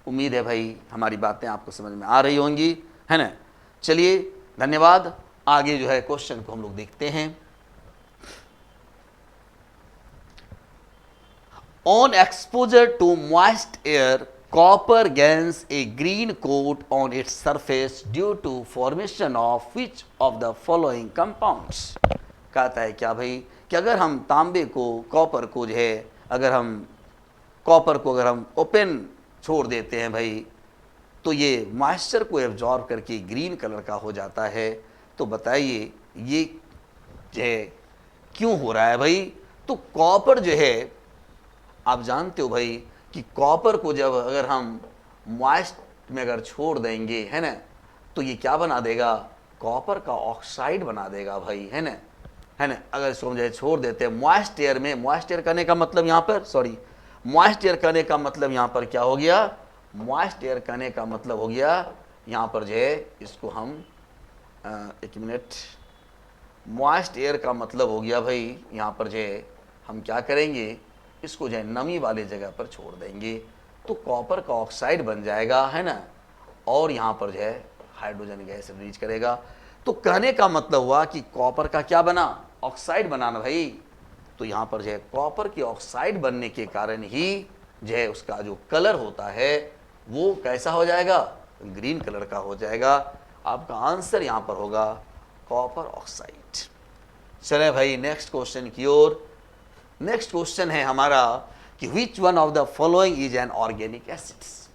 उम्मीद है भाई हमारी बातें आपको समझ में आ रही होंगी, है ना। चलिए धन्यवाद। आगे जो है क्वेश्चन को हम लोग देखते हैं। On exposure to moist air, copper gains a green coat on its surface due to formation of which of the following compounds. कहता है क्या भाई कि अगर हम तांबे को, कॉपर को जो है, अगर हम कॉपर को अगर हम ओपन छोड़ देते हैं भाई, तो ये मॉइस्चर को एब्जॉर्ब करके ग्रीन कलर का हो जाता है। तो बताइए ये जो है क्यों हो रहा है भाई? तो कॉपर जो है, आप जानते हो भाई कि कॉपर को जब अगर हम मॉइस्ट में अगर छोड़ देंगे, है ना, तो ये क्या बना देगा? कॉपर का ऑक्साइड बना देगा भाई, है ना, है ना। अगर इसको हम जो है छोड़ देते हैं मॉइस्ट एयर में, मॉइस्ट एयर करने का मतलब यहाँ पर, सॉरी, मॉइस्ट एयर करने का मतलब यहाँ पर क्या हो गया? मॉइस्ट एयर करने का मतलब हो गया यहाँ पर जो है, इसको हम एक मिनट, मॉइस्ट एयर का मतलब हो गया भाई यहाँ पर जो है हम क्या करेंगे, इसको जो है नमी वाले जगह पर छोड़ देंगे, तो कॉपर का ऑक्साइड बन जाएगा, है ना, और यहाँ पर जो है हाइड्रोजन गैस रिलीज करेगा। तो कहने का मतलब हुआ कि कॉपर का क्या बना? ऑक्साइड बना ना भाई। तो यहाँ पर जो है कॉपर की ऑक्साइड बनने के कारण ही जो है उसका जो कलर होता है वो कैसा हो जाएगा? ग्रीन कलर का हो जाएगा। आपका आंसर यहाँ पर होगा कॉपर ऑक्साइड। चले भाई नेक्स्ट क्वेश्चन की ओर। नेक्स्ट क्वेश्चन है हमारा कि which one of the following is an organic acids.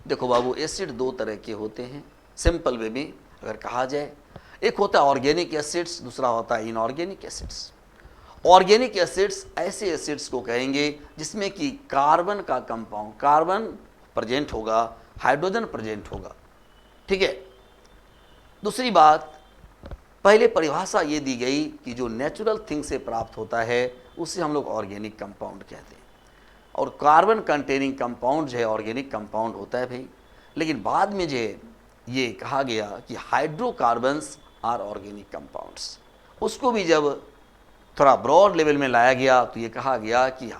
देखो बाबू, एसिड दो तरह के होते हैं सिंपल वे में अगर कहा जाए। एक होता है ऑर्गेनिक एसिड्स, दूसरा होता है इनऑर्गेनिक एसिड्स। ऑर्गेनिक एसिड्स ऐसे एसिड्स को कहेंगे जिसमें कि कार्बन का कंपाउंड, कार्बन प्रेजेंट होगा, हाइड्रोजन प्रेजेंट होगा, ठीक है। दूसरी बात, पहले परिभाषा ये दी गई कि जो नेचुरल थिंग से प्राप्त होता है उसे हम लोग ऑर्गेनिक कंपाउंड कहते हैं, और कार्बन कंटेनिंग कंपाउंड जो है ऑर्गेनिक कंपाउंड होता है भाई। लेकिन बाद में जो ये कहा गया कि हाइड्रोकार्बन्स आर ऑर्गेनिक कंपाउंड्स, उसको भी जब थोड़ा ब्रॉड लेवल में लाया गया तो ये कहा गया कि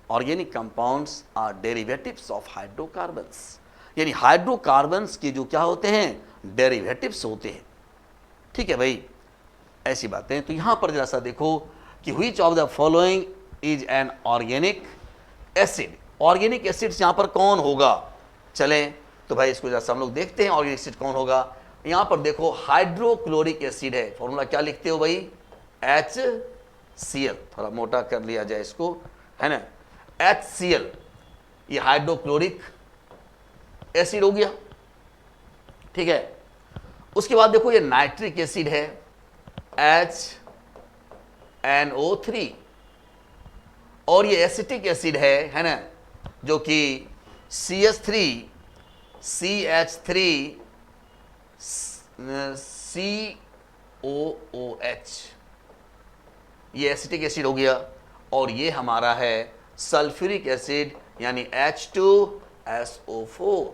organic compounds are derivatives of hydrocarbons, यानी हाइड्रोकार्बन्स के जो क्या होते हैं? डेरिवेटिव्स होते हैं, ठीक है भाई, ऐसी बातें। तो यहां पर जरा सा देखो कि which of the following is an organic acid. Organic acids यहां पर कौन होगा? चलें तो भाई इसको जरा हम लोग देखते हैं ऑर्गेनिक एसिड कौन होगा। यहां पर देखो हाइड्रोक्लोरिक एसिड है, फॉर्मूला क्या लिखते हो भाई? HCl, थोड़ा मोटा कर लिया जाए इसको, है ना, HCl, ये हाइड्रोक्लोरिक एसिड हो गया, ठीक है। उसके बाद देखो ये नाइट्रिक एसिड है HNO3, और ये एसिटिक एसिड है ना, जो कि CH3 CH3 COOH, ये एसिटिक एसिड हो गया। और ये हमारा है सल्फ्यूरिक एसिड यानी H2SO4।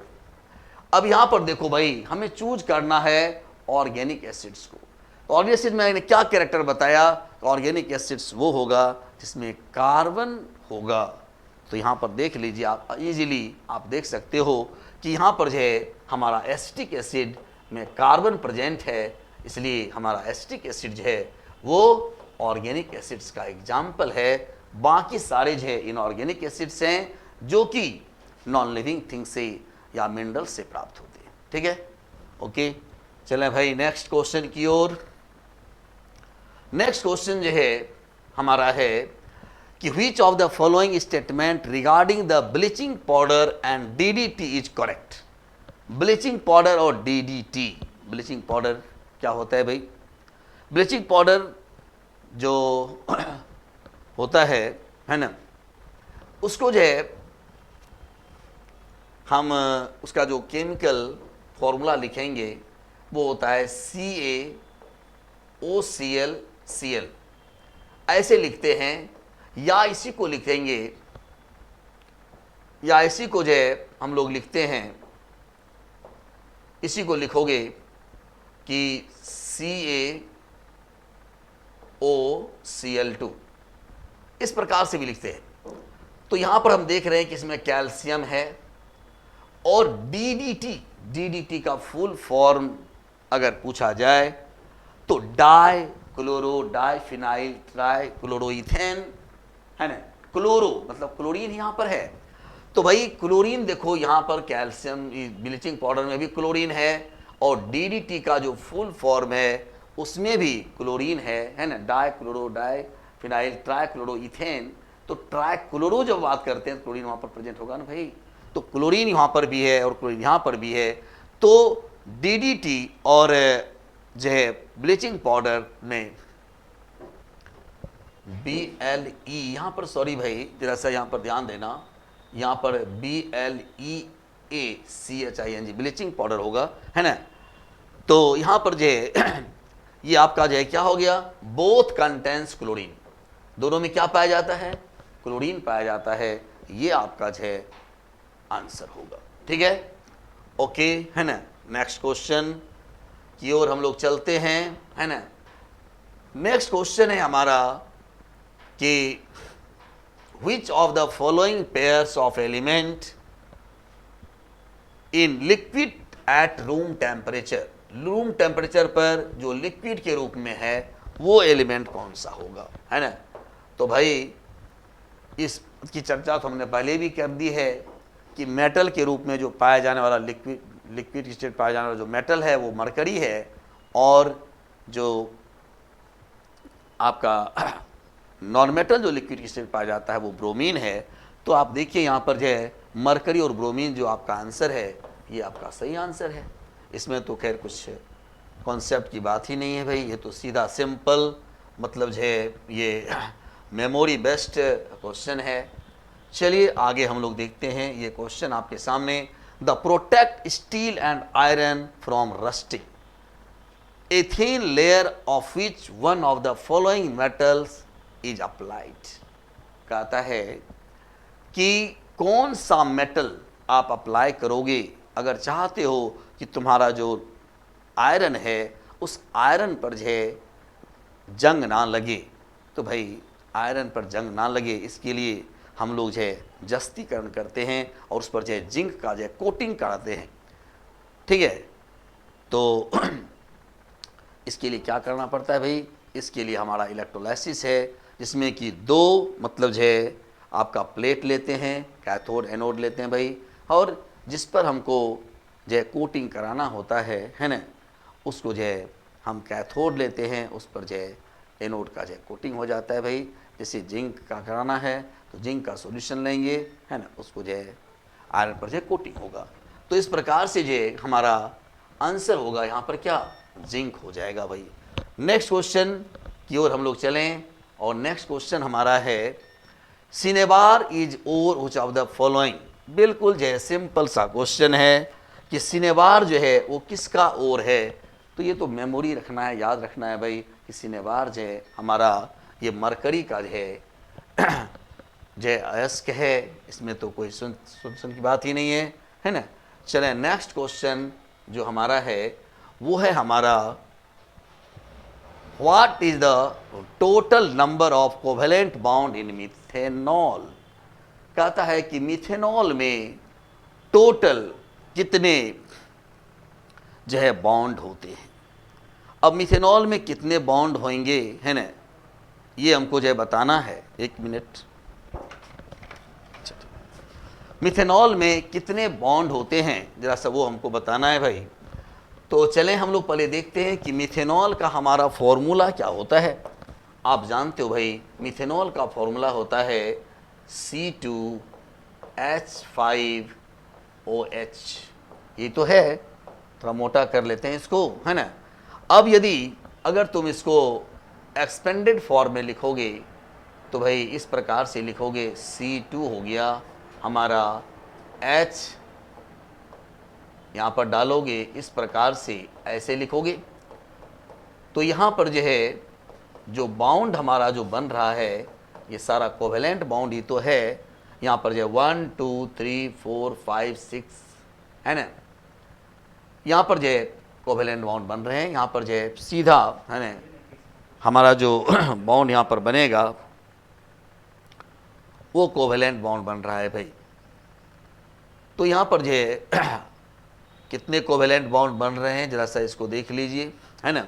अब यहां पर देखो भाई, हमें चूज करना है ऑर्गेनिक एसिड्स को। तो ऑर्गेनिक एसिड मैंने क्या कैरेक्टर बताया, ऑर्गेनिक एसिड्स वो होगा जिसमें कार्बन होगा। तो यहां पर देख लीजिए, आप इजीली आप देख सकते हो कि यहां पर जो है हमारा एसिटिक एसिड में कार्बन प्रेजेंट है, इसलिए हमारा एसिटिक एसिड जो है वो ऑर्गेनिक एसिड्स का एग्जाम्पल है। बाकी सारे जो है इनऑर्गेनिक एसिड्स हैं जो कि नॉन लिविंग थिंग से या मिनरल से प्राप्त होते हैं। ठीक है, ओके, चलें भाई नेक्स्ट क्वेश्चन की ओर। नेक्स्ट क्वेश्चन जो है हमारा है कि which of the following statement regarding the bleaching powder and DDT is correct। Bleaching powder और DDT, ब्लीचिंग पाउडर क्या होता है भाई? ब्लीचिंग पाउडर जो होता है ना, उसको जो है हम उसका जो केमिकल फॉर्मूला लिखेंगे वो होता है CaOClCl, ऐसे लिखते हैं, या इसी को लिखेंगे, या इसी को जो है हम लोग लिखते हैं, इसी को लिखोगे कि CaOCl2, इस प्रकार से भी लिखते हैं। तो यहां पर हम देख रहे हैं कि इसमें कैल्शियम है। और DDT का फुल फॉर्म अगर पूछा जाए तो die chloro diphenyl try chloroethane है ना। क्लोरो मतलब क्लोरीन यहां पर है, तो भाई क्लोरीन देखो यहां पर कैल्शियम, ब्लीचिंग पाउडर में भी क्लोरीन है, और DDT का जो फुल फॉर्म है उसमें भी क्लोरीन है ना, die chloro diphenyl try chloroethane. तो ट्राई क्लोरो जब बात करते हैं तो क्लोरीन वहां पर प्रेजेंट होगा ना भाई, तो क्लोरीन यहां पर भी है और क्लोरीन यहां पर भी है। तो DDT और जो है ब्लीचिंग पाउडर में BLE यहां पर, सॉरी भाई जरा सा यहां पर ध्यान देना, यहां पर BLEACHING ब्लीचिंग पाउडर होगा, है ना। तो यहां पर जो है ये आपका जो है क्या हो गया, बोथ कंटेंस क्लोरीन, दोनों में क्या पाया जाता है, क्लोरीन पाया जाता है। ये आपका जो है आंसर होगा। ठीक है, ओके, है ना। नेक्स्ट क्वेश्चन की ओर हम लोग चलते हैं, है ना। नेक्स्ट क्वेश्चन है हमारा कि which of the following pairs of element in liquid at room temperature, room temperature पर जो लिक्विड के रूप में है वो एलिमेंट कौन सा होगा, है ना। तो भाई इसकी चर्चा तो हमने पहले भी कर दी है कि मेटल के रूप में जो पाया जाने वाला लिक्विड स्टेट पाया जाने वाला जो मेटल है वो मरकरी है, और जो आपका नॉन मेटल जो लिक्विड स्टेट पाया जाता है वो ब्रोमीन है। तो आप देखिए यहाँ पर जो है मरकरी और ब्रोमीन जो आपका आंसर है ये आपका सही आंसर है। इसमें तो खैर कुछ कॉन्सेप्ट की बात ही नहीं है भाई, ये तो सीधा सिंपल मतलब जो है ये मेमोरी बेस्ड क्वेश्चन है। चलिए आगे हम लोग देखते हैं ये क्वेश्चन आपके सामने। The protect steel and iron from rusting, a thin layer of which one of the following metals is applied. कहता है कि कौन सा मेटल आप अप्लाई करोगे अगर चाहते हो कि तुम्हारा जो आयरन है उस आयरन पर जो है जंग ना लगे। तो भाई आयरन पर जंग ना लगे इसके लिए हम लोग जो है जस्तीकरण करते हैं और उस पर जो है जिंक का जो है कोटिंग कराते हैं। ठीक है, तो इसके लिए क्या करना पड़ता है भाई, इसके लिए हमारा इलेक्ट्रोलाइसिस है, जिसमें कि दो मतलब जो है आपका प्लेट लेते हैं, कैथोड एनोड लेते हैं भाई, और जिस पर हमको जो है कोटिंग कराना होता है ना, उसको जो है हम कैथोड लेते हैं, उस पर जो है एनोड का जो है कोटिंग हो जाता है भाई। जैसे जिंक का कराना है तो जिंक का सॉल्यूशन लेंगे, है ना, उसको जो है आयरन पर जो है कोटिंग होगा। तो इस प्रकार से जो है हमारा आंसर होगा यहाँ पर क्या, जिंक हो जाएगा भाई। नेक्स्ट क्वेश्चन की ओर हम लोग चलें, और नेक्स्ट क्वेश्चन हमारा है cinnabar is ore which of the following. बिल्कुल जो है सिंपल सा क्वेश्चन है कि सिनेबार जो है वो किसका ओर है। तो ये तो मेमोरी रखना है, याद रखना है भाई कि सिनेबार जो है हमारा ये मरकरी का जो है अयस्क है, इसमें तो कोई सुन की बात ही नहीं है ना। चलें नेक्स्ट क्वेश्चन जो हमारा है वो है हमारा what is the total number of covalent bond in methanol. कहता है कि मिथेनॉल में टोटल कितने जो है बॉन्ड होते हैं। अब मिथेनॉल में कितने बॉन्ड होंगे है ना, ये हमको जो है बताना है। एक मिनट, मिथेनॉल में कितने बॉन्ड होते हैं जरा सा वो हमको बताना है भाई। तो चलें हम लोग पहले देखते हैं कि मिथेनॉल का हमारा फॉर्मूला क्या होता है। आप जानते हो भाई मिथेनॉल का फॉर्मूला होता है C2H5OH। ये तो है, थोड़ा मोटा कर लेते हैं इसको है ना। अब यदि अगर तुम इसको एक्सपेंडेड फॉर्म में लिखोगे तो भाई इस प्रकार से लिखोगे C2 हो गया हमारा H, यहाँ पर डालोगे इस प्रकार से ऐसे लिखोगे। तो यहाँ पर जो है जो बाउंड हमारा जो बन रहा है ये सारा कोवेलेंट बाउंड ही तो है। यहाँ पर जो है 1 2 3 4 5 6 है ना, यहाँ पर जो है कोवेलेंट बाउंड बन रहे हैं। यहाँ पर जो है सीधा है ना हमारा जो बाउंड यहाँ पर बनेगा वो कोवेलेंट बाउंड बन रहा है भाई। तो यहाँ पर जो है कितने कोवेलेंट बाउंड बन रहे हैं जरा सा इसको देख लीजिए है ना।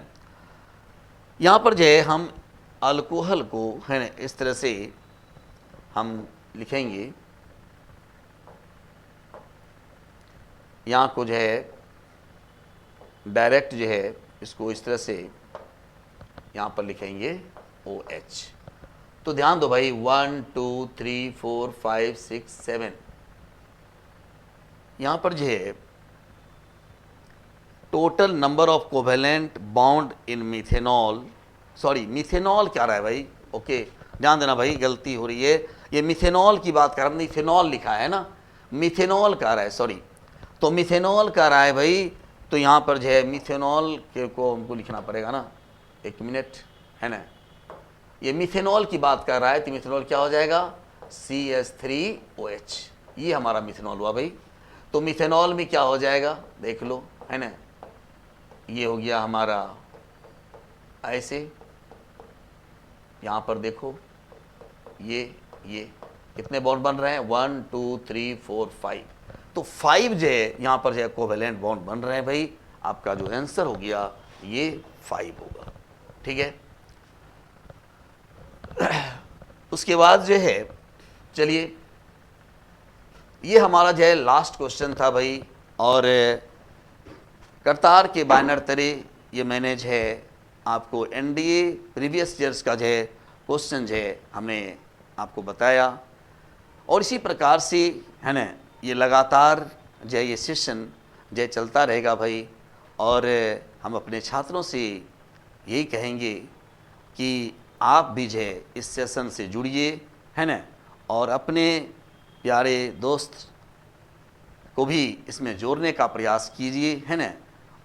यहाँ पर जो है हम अल्कोहल को है ना इस तरह से हम लिखेंगे, यहाँ को जो है डायरेक्ट जो है इसको इस तरह से यहाँ पर लिखेंगे OH। तो ध्यान दो भाई 1 2 3 4 5 6 7, यहाँ पर जो है total number of covalent bound in methanol, sorry methanol क्या रहा है भाई, ओके ध्यान देना भाई गलती हो रही है, ये मिथेनॉल की बात कर रहा हूँ, मिथेनॉल लिखा है ना, मिथेनॉल का रहा है सॉरी। तो मिथेनॉल का रहा है भाई, तो यहाँ पर जो है मिथेनॉल के को हमको लिखना पड़ेगा ना, एक मिनट है ना। ये मिथेनॉल की बात कर रहा है तो मिथेनॉल क्या हो जाएगा CH3OH, ये हमारा मिथेनॉल हुआ भाई। तो मिथेनॉल में क्या हो जाएगा देख लो है ना, ये हो गया हमारा ऐसे, यहाँ पर देखो ये कितने बॉन्ड बन रहे हैं 1 2 3 4 5। तो 5 जो है यहाँ पर जो है कोवेलेंट बॉन्ड बन रहे हैं भाई। आपका जो आंसर हो गया ये 5 होगा, ठीक है। उसके बाद जो है चलिए ये हमारा जो है लास्ट क्वेश्चन था भाई। और करतार के बैनर तरे ये मैंने जो है आपको NDA प्रीवियस ईयर्स का जो है क्वेश्चन जो है हमने आपको बताया। और इसी प्रकार से है ना ये लगातार जो है ये सेशन जो है चलता रहेगा भाई। और हम अपने छात्रों से यही कहेंगे कि आप भी जो है इस सेशन से जुड़िए है ना, और अपने प्यारे दोस्त को भी इसमें जोड़ने का प्रयास कीजिए है ना।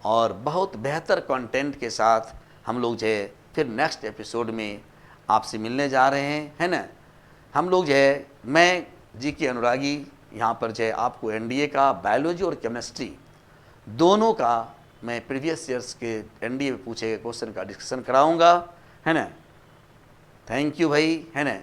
और बहुत बेहतर कंटेंट के साथ हम लोग जो है फिर नेक्स्ट एपिसोड में आपसे मिलने जा रहे हैं है ना। हम लोग जो है मैं GK अनुरागी यहाँ पर जो है आपको NDA का बायोलॉजी और केमिस्ट्री दोनों का मैं प्रीवियस ईयर्स के NDA में पूछे गए क्वेश्चन का डिस्कशन कराऊंगा है ना। थैंक यू भाई है ना।